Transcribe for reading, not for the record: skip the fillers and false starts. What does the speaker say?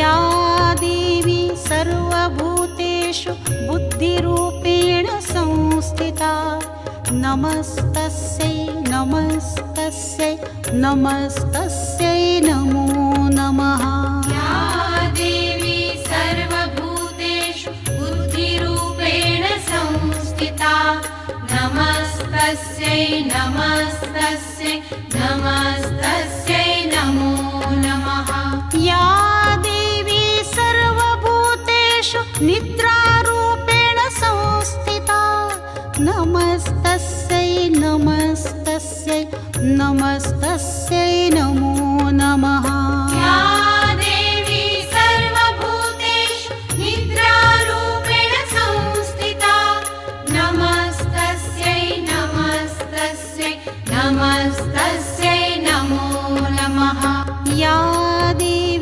या देवी सर्वभूतेषु बुद्धिरूपेण संस्थिता नमस्तस्यै नमस्तस्यै नमस्तस्यै नमो नमः। या देवी सर्वभूतेषु बुद्धिरूपेण संस्थिता नमस्तस्यै नमस्तस्यै नमस्तस्यै नमो नमः। या देवी सर्वभूतेषु निद्रारूपेण संस्थिता नमस्तस्यै नमस्तस्यै नमस्तस्यै नमो नमः।